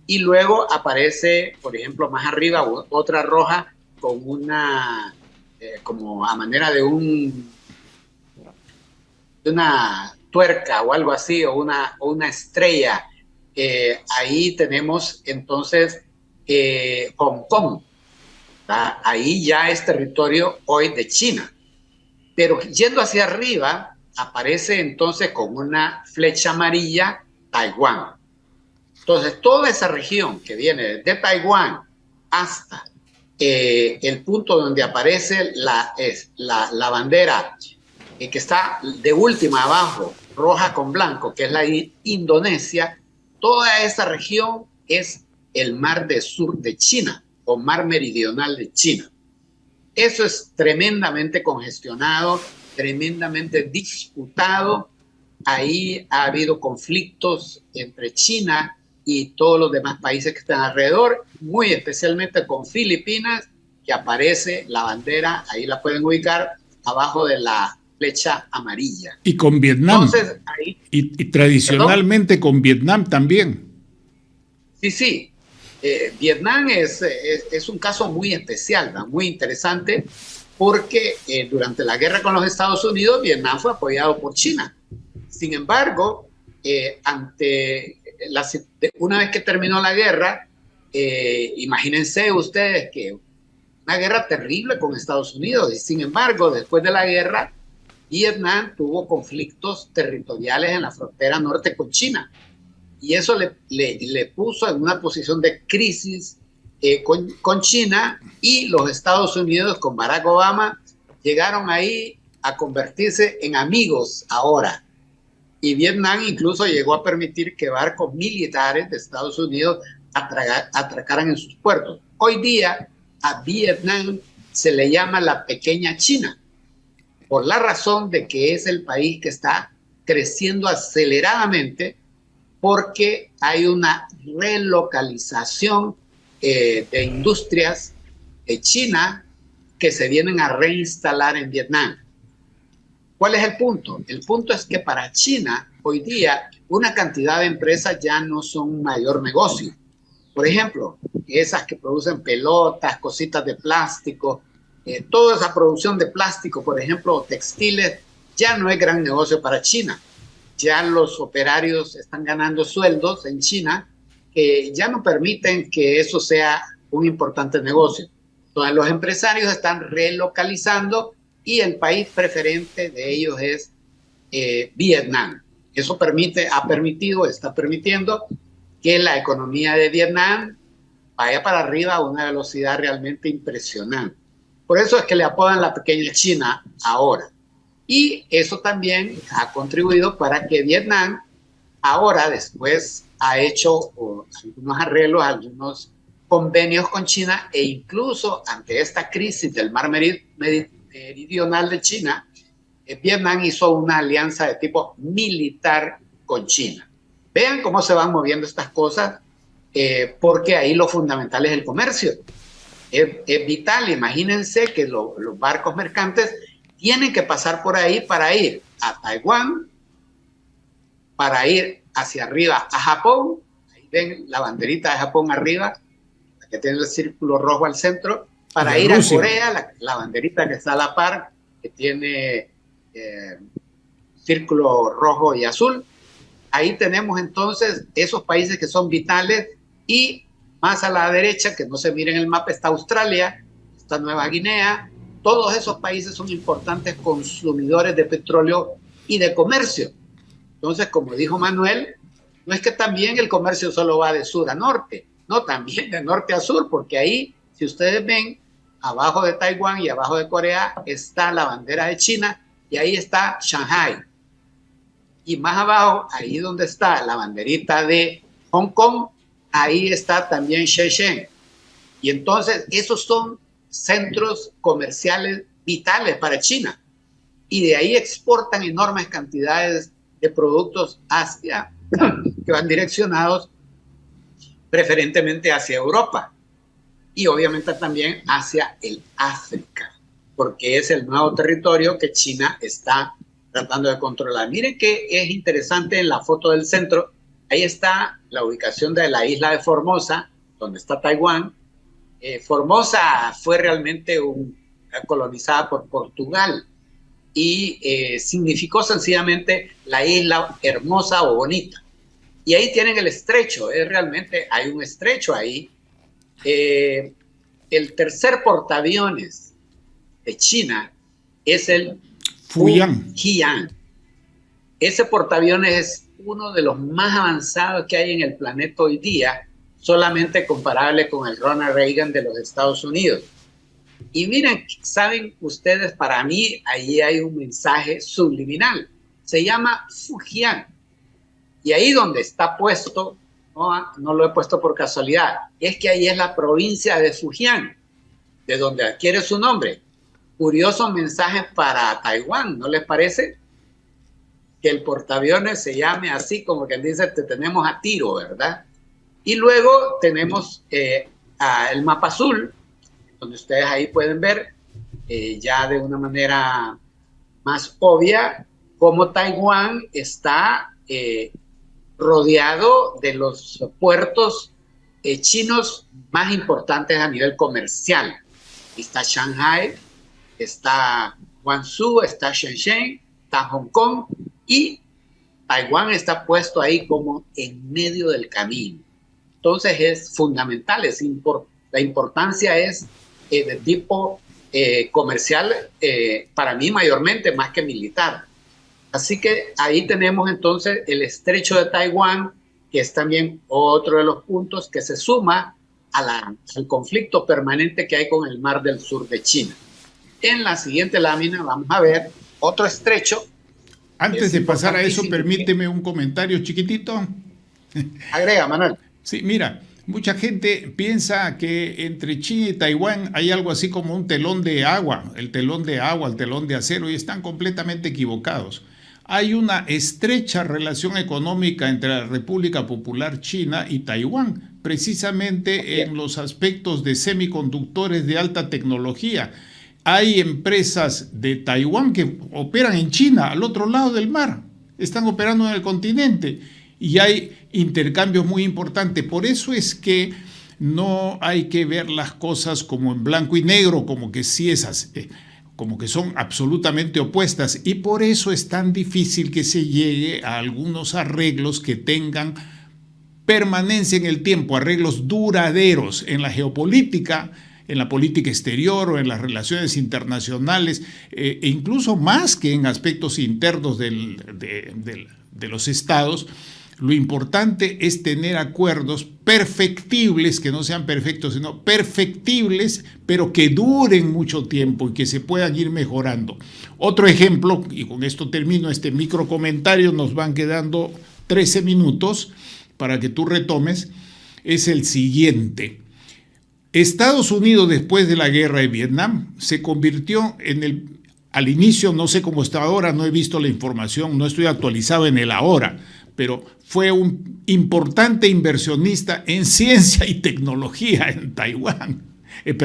y luego aparece, por ejemplo, más arriba, otra roja con una, como a manera de una tuerca o algo así, o una estrella. Ahí tenemos entonces Hong Kong. Ahí ya es territorio hoy de China. Pero yendo hacia arriba, aparece entonces con una flecha amarilla Taiwán. Entonces, toda esa región que viene desde Taiwán hasta el punto donde aparece la bandera que está de última abajo, roja con blanco, que es la Indonesia, toda esa región es el mar del sur de China o mar meridional de China. Eso es tremendamente congestionado, tremendamente disputado. Ahí ha habido conflictos entre China y todos los demás países que están alrededor, muy especialmente con Filipinas, que aparece la bandera, ahí la pueden ubicar, abajo de la flecha amarilla. Y con Vietnam. Entonces, ahí, y tradicionalmente, ¿perdón? Con Vietnam también. Sí. Vietnam es un caso muy especial, ¿no? Muy interesante, porque durante la guerra con los Estados Unidos, Vietnam fue apoyado por China. Sin embargo, una vez que terminó la guerra, imagínense ustedes que una guerra terrible con Estados Unidos, y sin embargo, después de la guerra, Vietnam tuvo conflictos territoriales en la frontera norte con China. Y eso le puso en una posición de crisis con China, y los Estados Unidos con Barack Obama llegaron ahí a convertirse en amigos ahora. Y Vietnam incluso llegó a permitir que barcos militares de Estados Unidos atracaran en sus puertos. Hoy día a Vietnam se le llama la pequeña China, por la razón de que es el país que está creciendo aceleradamente porque hay una relocalización de industrias de China que se vienen a reinstalar en Vietnam. ¿Cuál es el punto? El punto es que para China hoy día una cantidad de empresas ya no son un mayor negocio. Por ejemplo, esas que producen pelotas, cositas de plástico, toda esa producción de plástico, por ejemplo, textiles, ya no es gran negocio para China. Ya los operarios están ganando sueldos en China que ya no permiten que eso sea un importante negocio. Entonces los empresarios están relocalizando y el país preferente de ellos es Vietnam. Eso está permitiendo que la economía de Vietnam vaya para arriba a una velocidad realmente impresionante. Por eso es que le apodan la pequeña China ahora. Y eso también ha contribuido para que Vietnam ahora después ha hecho algunos arreglos, algunos convenios con China e incluso ante esta crisis del mar meridional de China, Vietnam hizo una alianza de tipo militar con China. Vean cómo se van moviendo estas cosas, porque ahí lo fundamental es el comercio. Es vital, imagínense que los barcos mercantes tienen que pasar por ahí para ir a Taiwán, para ir hacia arriba a Japón. Ahí ven la banderita de Japón arriba, que tiene el círculo rojo al centro, para ir a Corea, la banderita que está a la par, que tiene círculo rojo y azul. Ahí tenemos entonces esos países que son vitales y más a la derecha, que no se mire en el mapa, está Australia, está Nueva Guinea. Todos esos países son importantes consumidores de petróleo y de comercio. Entonces, como dijo Manuel, no es que también el comercio solo va de sur a norte, no, también de norte a sur, porque ahí, si ustedes ven, abajo de Taiwán y abajo de Corea está la bandera de China y ahí está Shanghai. Y más abajo, ahí donde está la banderita de Hong Kong, ahí está también Shenzhen. Y entonces esos son centros comerciales vitales para China. Y de ahí exportan enormes cantidades de productos hacia, que van direccionados preferentemente hacia Europa. Y obviamente también hacia el África, porque es el nuevo territorio que China está tratando de controlar. Miren que es interesante en la foto del centro. Ahí está la ubicación de la isla de Formosa, donde está Taiwán. Formosa fue realmente colonizada por Portugal y significó sencillamente la isla hermosa o bonita. Y ahí tienen el estrecho, realmente hay un estrecho ahí. El tercer portaaviones de China es el Fujian. Ese portaaviones es uno de los más avanzados que hay en el planeta hoy día, solamente comparable con el Ronald Reagan de los Estados Unidos. Y miren, saben ustedes, para mí ahí hay un mensaje subliminal. Se llama Fujian. Y ahí donde está puesto, no lo he puesto por casualidad, es que ahí es la provincia de Fujian, de donde adquiere su nombre. Curioso mensaje para Taiwán, ¿no les parece? Que el portaaviones se llame así, como quien dice, te tenemos a tiro, ¿verdad? Y luego tenemos el mapa azul, donde ustedes ahí pueden ver ya de una manera más obvia cómo Taiwán está rodeado de los puertos chinos más importantes a nivel comercial. Está Shanghai, está Guangzhou, está Shenzhen, está Hong Kong y Taiwán está puesto ahí como en medio del camino. Entonces es fundamental, la importancia es de tipo comercial, para mí mayormente más que militar. Así que ahí tenemos entonces el estrecho de Taiwán, que es también otro de los puntos que se suma al conflicto permanente que hay con el Mar del Sur de China. En la siguiente lámina vamos a ver otro estrecho. Antes de pasar a eso, permíteme un comentario chiquitito. Agrega, Manuel. Sí, mira, Mucha gente piensa que entre China y Taiwán hay algo así como un telón de agua, el telón de acero, y están completamente equivocados. Hay una estrecha relación económica entre la República Popular China y Taiwán, precisamente en los aspectos de semiconductores de alta tecnología. Hay empresas de Taiwán que operan en China, al otro lado del mar, están operando en el continente, y hay intercambios muy importantes. Por eso es que no hay que ver las cosas como en blanco y negro, como que sí esas, como que son absolutamente opuestas, y por eso es tan difícil que se llegue a algunos arreglos que tengan permanencia en el tiempo, arreglos duraderos en la geopolítica, en la política exterior o en las relaciones internacionales, e incluso más que en aspectos internos de los estados. Lo importante es tener acuerdos perfectibles, que no sean perfectos, sino perfectibles, pero que duren mucho tiempo y que se puedan ir mejorando. Otro ejemplo, y con esto termino este micro comentario, nos van quedando 13 minutos para que tú retomes, es el siguiente. Estados Unidos, después de la guerra de Vietnam, se convirtió al inicio, no sé cómo está ahora, no he visto la información, no estoy actualizado en el ahora, pero fue un importante inversionista en ciencia y tecnología en Taiwán, en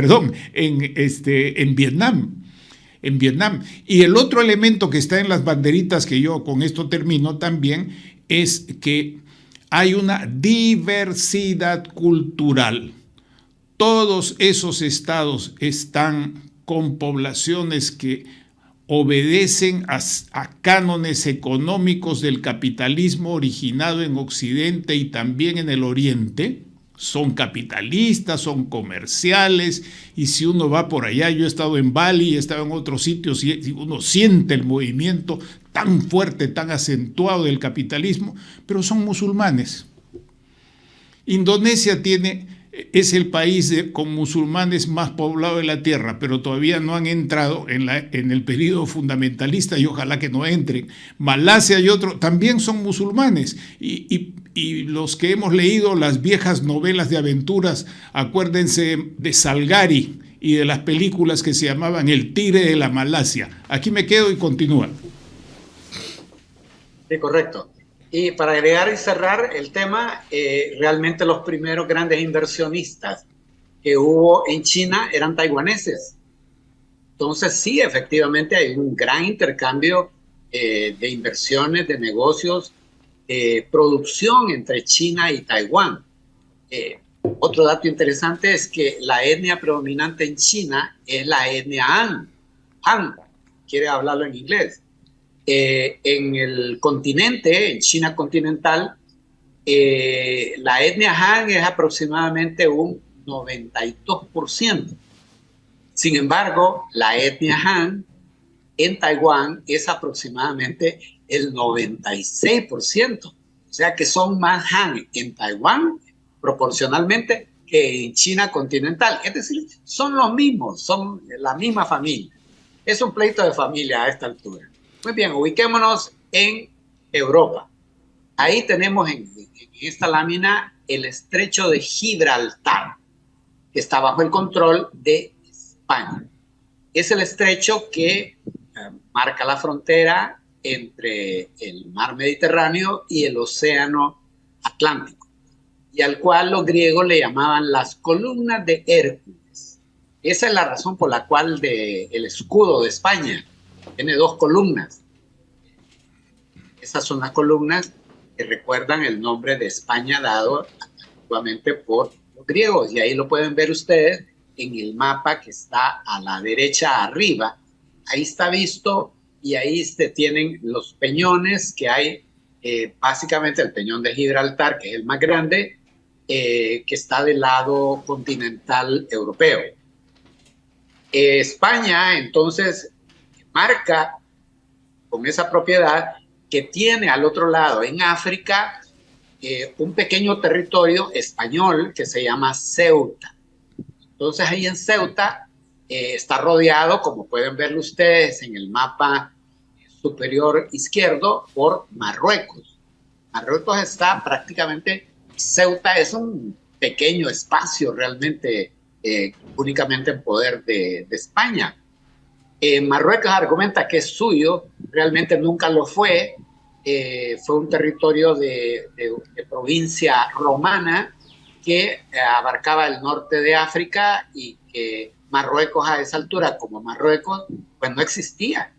Vietnam. En Vietnam. Y el otro elemento que está en las banderitas, que yo con esto termino también, es que hay una diversidad cultural. Todos esos estados están con poblaciones que obedecen a cánones económicos del capitalismo originado en Occidente y también en el Oriente. Son capitalistas, son comerciales, y si uno va por allá, yo he estado en Bali, he estado en otros sitios, y uno siente el movimiento tan fuerte, tan acentuado del capitalismo, pero son musulmanes. Indonesia es el país con musulmanes más poblado de la tierra, pero todavía no han entrado en el periodo fundamentalista, y ojalá que no entren. Malasia y otros también son musulmanes, y los que hemos leído las viejas novelas de aventuras, acuérdense de Salgari y de las películas que se llamaban El Tigre de la Malasia. Aquí me quedo y continúa. Sí, correcto. Y para agregar y cerrar el tema, realmente los primeros grandes inversionistas que hubo en China eran taiwaneses. Entonces sí, efectivamente hay un gran intercambio de inversiones, de negocios, producción entre China y Taiwán. Otro dato interesante es que la etnia predominante en China es la etnia Han. Han, quiere hablarlo en inglés. En el continente, en China continental, la etnia Han es aproximadamente un 92%. Sin embargo, la etnia Han en Taiwán es aproximadamente el 96%. O sea que son más Han en Taiwán proporcionalmente que en China continental. Es decir, son los mismos, son la misma familia. Es un pleito de familia a esta altura. Muy bien, ubiquémonos en Europa. Ahí tenemos en esta lámina el estrecho de Gibraltar, que está bajo el control de España. Es el estrecho que marca la frontera entre el mar Mediterráneo y el océano Atlántico, y al cual los griegos le llamaban las columnas de Hércules. Esa es la razón por la cual el escudo de España tiene dos columnas. Esas son las columnas que recuerdan el nombre de España dado antiguamente por los griegos, y ahí lo pueden ver ustedes en el mapa que está a la derecha arriba. Ahí está visto, y ahí tienen los peñones que hay, básicamente el peñón de Gibraltar, que es el más grande, que está del lado continental europeo. España, entonces, marca con esa propiedad que tiene al otro lado, en África, un pequeño territorio español que se llama Ceuta. Entonces, ahí en Ceuta está rodeado, como pueden verlo ustedes en el mapa superior izquierdo, por Marruecos. Marruecos está prácticamente, Ceuta es un pequeño espacio realmente únicamente en poder de España. Marruecos argumenta que es suyo, realmente nunca lo fue. Fue un territorio de provincia romana que abarcaba el norte de África y que Marruecos a esa altura, como Marruecos, pues no existía.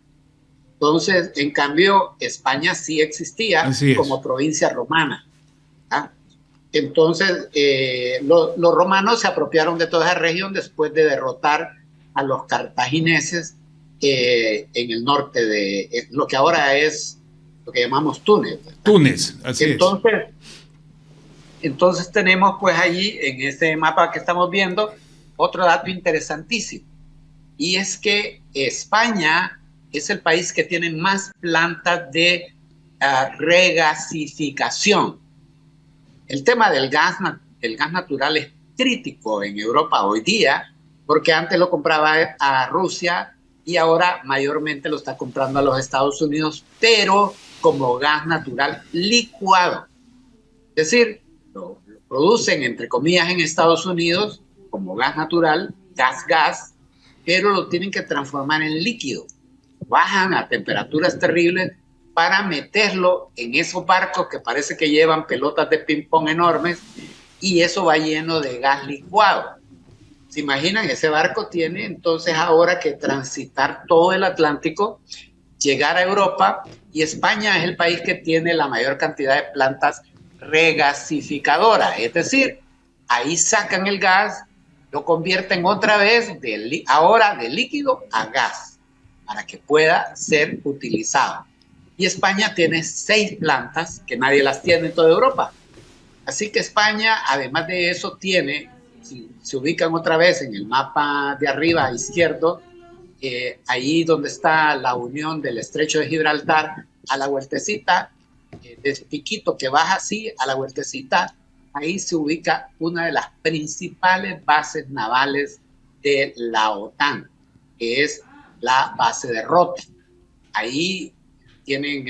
Entonces, en cambio, España sí existía como provincia romana. ¿Ah? Entonces, los romanos se apropiaron de toda esa región después de derrotar a los cartagineses en el norte de lo que ahora es lo que llamamos Túnez. ¿Verdad? Túnez, así entonces, es. Entonces tenemos pues allí en este mapa que estamos viendo otro dato interesantísimo, y es que España es el país que tiene más plantas de regasificación. El tema del gas natural es crítico en Europa hoy día, porque antes lo compraba a Rusia y ahora mayormente lo está comprando a los Estados Unidos, pero como gas natural licuado. Es decir, lo producen, entre comillas, en Estados Unidos como gas natural, gas, pero lo tienen que transformar en líquido. Bajan a temperaturas terribles para meterlo en esos barcos que parece que llevan pelotas de ping-pong enormes, y eso va lleno de gas licuado. ¿Se imaginan? Ese barco tiene entonces ahora que transitar todo el Atlántico, llegar a Europa, y España es el país que tiene la mayor cantidad de plantas regasificadoras. Es decir, ahí sacan el gas, lo convierten otra vez ahora de líquido a gas para que pueda ser utilizado. Y España tiene 6 plantas que nadie las tiene en toda Europa. Así que España, además de eso, tiene, si se ubican otra vez en el mapa de arriba izquierdo, ahí donde está la unión del estrecho de Gibraltar, a la vueltecita, de Piquito que baja así, a la vueltecita, ahí se ubica una de las principales bases navales de la OTAN, que es la base de Rota. Ahí tienen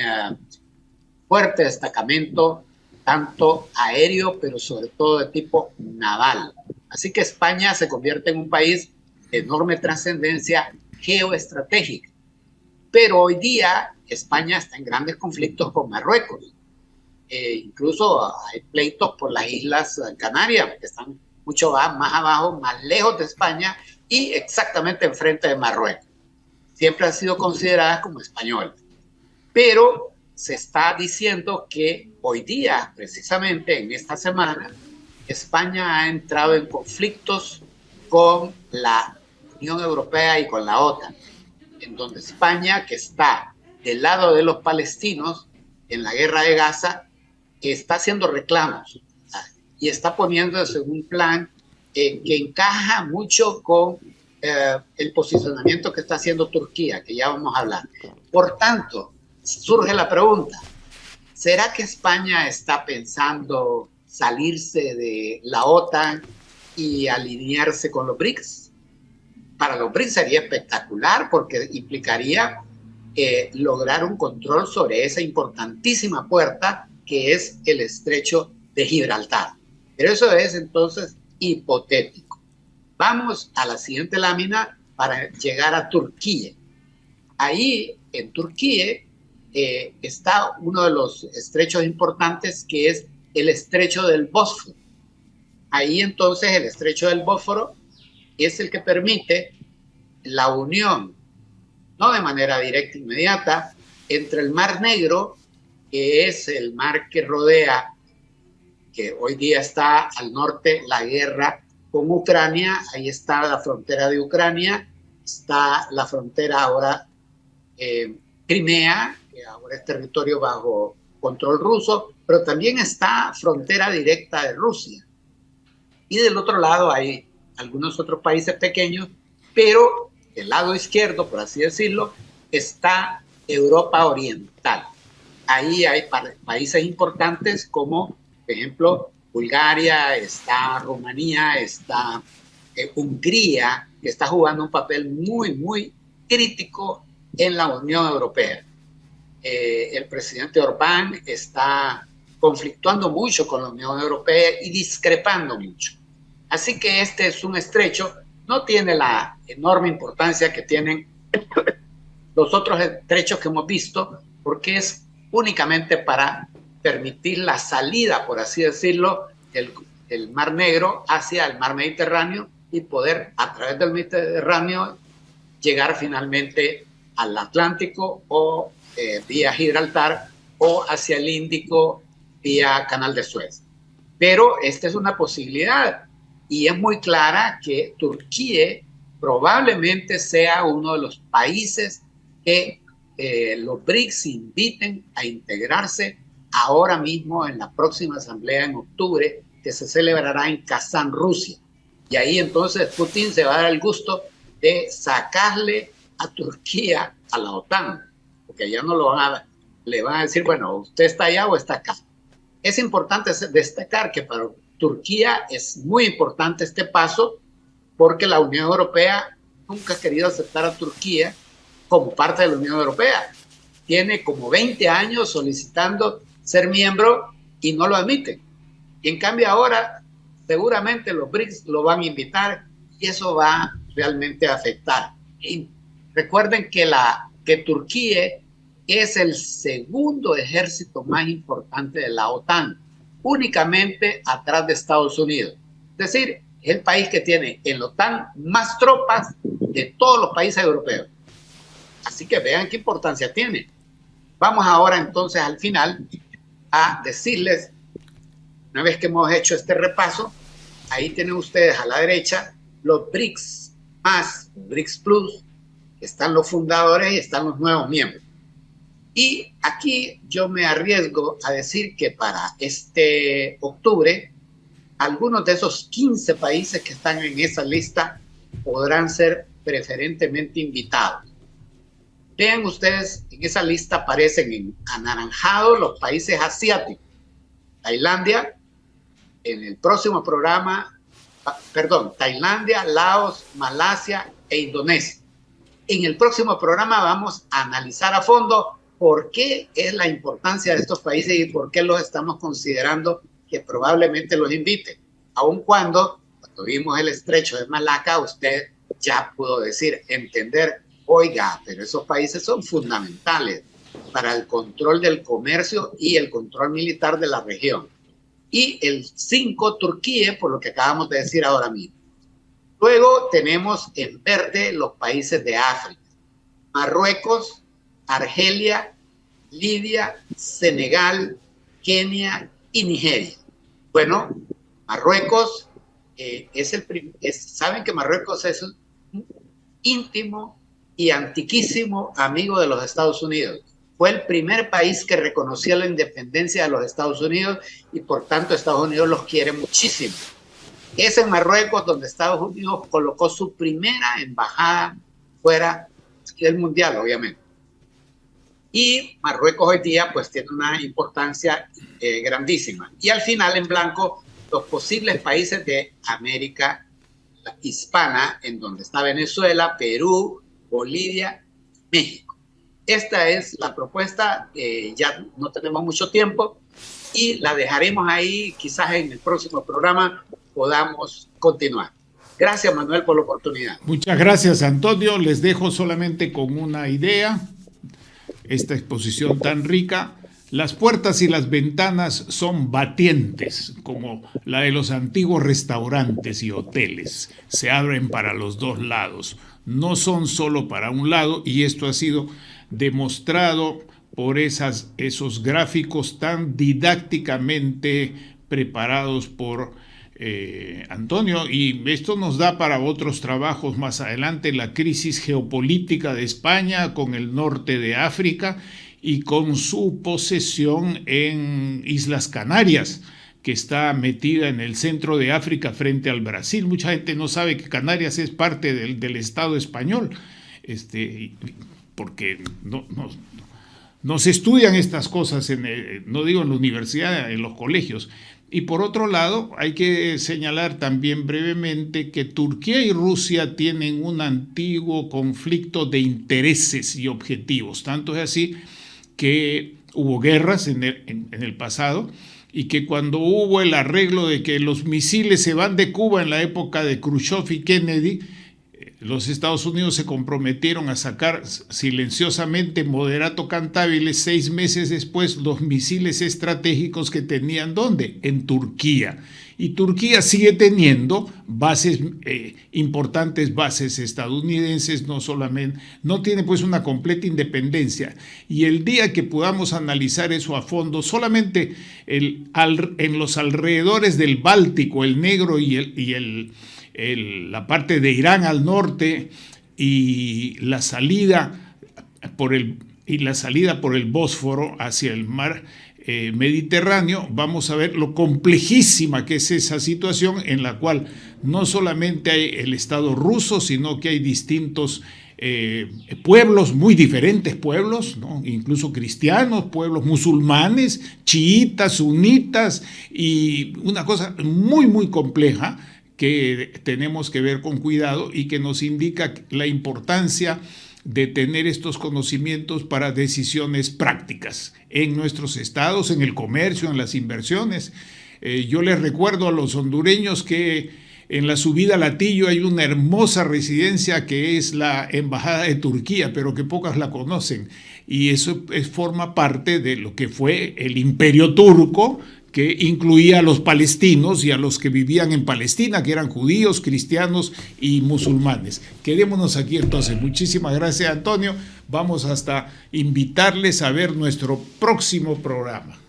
fuerte destacamento, tanto aéreo, pero sobre todo de tipo naval. Así que España se convierte en un país de enorme trascendencia geoestratégica. Pero hoy día España está en grandes conflictos con Marruecos. Incluso hay pleitos por las Islas Canarias, que están mucho más abajo, más lejos de España y exactamente enfrente de Marruecos. Siempre han sido consideradas como españolas. Pero se está diciendo que hoy día, precisamente en esta semana, España ha entrado en conflictos con la Unión Europea y con la OTAN, en donde España, que está del lado de los palestinos en la guerra de Gaza, está haciendo reclamos y está poniéndose un plan que encaja mucho con el posicionamiento que está haciendo Turquía, que ya vamos a hablar. Por tanto, surge la pregunta, ¿será que España está pensando salirse de la OTAN y alinearse con los BRICS? Para los BRICS sería espectacular porque implicaría lograr un control sobre esa importantísima puerta que es el estrecho de Gibraltar. Pero eso es entonces hipotético. Vamos a la siguiente lámina para llegar a Turquía. Ahí en Turquía está uno de los estrechos importantes, que es el estrecho del Bósforo. Ahí entonces el estrecho del Bósforo es el que permite la unión, no de manera directa e inmediata, entre el Mar Negro, que es el mar que rodea, que hoy día está al norte, la guerra con Ucrania. Ahí está la frontera de Ucrania, está la frontera ahora Crimea, que ahora es territorio bajo control ruso, pero también está frontera directa de Rusia. Y del otro lado hay algunos otros países pequeños, pero del lado izquierdo, por así decirlo, está Europa Oriental. Ahí hay países importantes como, por ejemplo, Bulgaria, está Rumanía, está Hungría, que está jugando un papel muy, muy crítico en la Unión Europea. El presidente Orbán está conflictuando mucho con la Unión Europea y discrepando mucho. Así que este es un estrecho, no tiene la enorme importancia que tienen los otros estrechos que hemos visto, porque es únicamente para permitir la salida, por así decirlo, del Mar Negro hacia el Mar Mediterráneo y poder, a través del Mediterráneo, llegar finalmente al Atlántico o vía Gibraltar o hacia el Índico vía Canal de Suez. Pero esta es una posibilidad y es muy clara que Turquía probablemente sea uno de los países que los BRICS inviten a integrarse ahora mismo en la próxima asamblea en octubre, que se celebrará en Kazán, Rusia. Y ahí entonces Putin se va a dar el gusto de sacarle a Turquía a la OTAN, porque ya no le van a decir, bueno, usted está allá o está acá. Es importante destacar que para Turquía es muy importante este paso, porque la Unión Europea nunca ha querido aceptar a Turquía como parte de la Unión Europea. Tiene como 20 años solicitando ser miembro y no lo admiten. Y en cambio ahora seguramente los BRICS lo van a invitar y eso va realmente a afectar. Y recuerden que Turquía es el segundo ejército más importante de la OTAN, únicamente atrás de Estados Unidos. Es decir, es el país que tiene en la OTAN más tropas de todos los países europeos. Así que vean qué importancia tiene. Vamos ahora entonces al final a decirles, una vez que hemos hecho este repaso, ahí tienen ustedes a la derecha los BRICS más BRICS Plus, están los fundadores y están los nuevos miembros. Y aquí yo me arriesgo a decir que para este octubre, algunos de esos 15 países que están en esa lista podrán ser preferentemente invitados. Vean ustedes, en esa lista aparecen en anaranjado los países asiáticos. Tailandia, en el próximo programa, Tailandia, Laos, Malasia e Indonesia. En el próximo programa vamos a analizar a fondo por qué es la importancia de estos países y por qué los estamos considerando que probablemente los inviten. Aun cuando vimos el estrecho de Malaca, usted ya pudo entender, oiga, pero esos países son fundamentales para el control del comercio y el control militar de la región. Y el 5, Turquía, por lo que acabamos de decir ahora mismo. Luego tenemos en verde los países de África: Marruecos, Argelia, Libia, Senegal, Kenia y Nigeria. Bueno, Marruecos saben que Marruecos es un íntimo y antiquísimo amigo de los Estados Unidos. Fue el primer país que reconoció la independencia de los Estados Unidos y por tanto Estados Unidos los quiere muchísimo. Es en Marruecos donde Estados Unidos colocó su primera embajada fuera del mundial, obviamente. Y Marruecos hoy día pues tiene una importancia grandísima. Y al final en blanco los posibles países de América hispana, en donde está Venezuela, Perú, Bolivia, México. Esta es la propuesta, ya no tenemos mucho tiempo y la dejaremos ahí, quizás en el próximo programa podamos continuar. Gracias, Manuel, por la oportunidad. Muchas gracias, Antonio. Les dejo solamente con una idea, esta exposición tan rica. Las puertas y las ventanas son batientes, como la de los antiguos restaurantes y hoteles. Se abren para los dos lados, no son solo para un lado, y esto ha sido demostrado por esos gráficos tan didácticamente preparados por Antonio, y esto nos da para otros trabajos más adelante: la crisis geopolítica de España con el norte de África y con su posesión en Islas Canarias, que está metida en el centro de África frente al Brasil. Mucha gente no sabe que Canarias es parte del Estado español, porque no se estudian estas cosas, no digo en la universidad, en los colegios. Y por otro lado, hay que señalar también brevemente que Turquía y Rusia tienen un antiguo conflicto de intereses y objetivos. Tanto es así que hubo guerras en el pasado y que cuando hubo el arreglo de que los misiles se van de Cuba en la época de Khrushchev y Kennedy, los Estados Unidos se comprometieron a sacar silenciosamente moderato cantabile 6 meses después los misiles estratégicos que tenían, ¿dónde? En Turquía. Y Turquía sigue teniendo bases, importantes bases estadounidenses, no tiene pues una completa independencia. Y el día que podamos analizar eso a fondo, solamente en los alrededores del Báltico, el Negro y la parte de Irán al norte y la salida por el Bósforo hacia el mar Mediterráneo, vamos a ver lo complejísima que es esa situación, en la cual no solamente hay el Estado ruso, sino que hay distintos pueblos, muy diferentes pueblos, ¿no? Incluso cristianos, pueblos musulmanes, chiitas, sunitas, y una cosa muy, muy compleja que tenemos que ver con cuidado y que nos indica la importancia de tener estos conocimientos para decisiones prácticas en nuestros estados, en el comercio, en las inversiones. Yo les recuerdo a los hondureños que en la subida a Latillo hay una hermosa residencia que es la Embajada de Turquía, pero que pocas la conocen. Y eso forma parte de lo que fue el Imperio Turco, que incluía a los palestinos y a los que vivían en Palestina, que eran judíos, cristianos y musulmanes. Quedémonos aquí entonces. Muchísimas gracias, Antonio. Vamos hasta invitarles a ver nuestro próximo programa.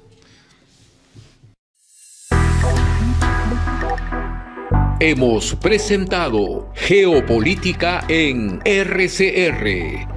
Hemos presentado Geopolítica en RCR.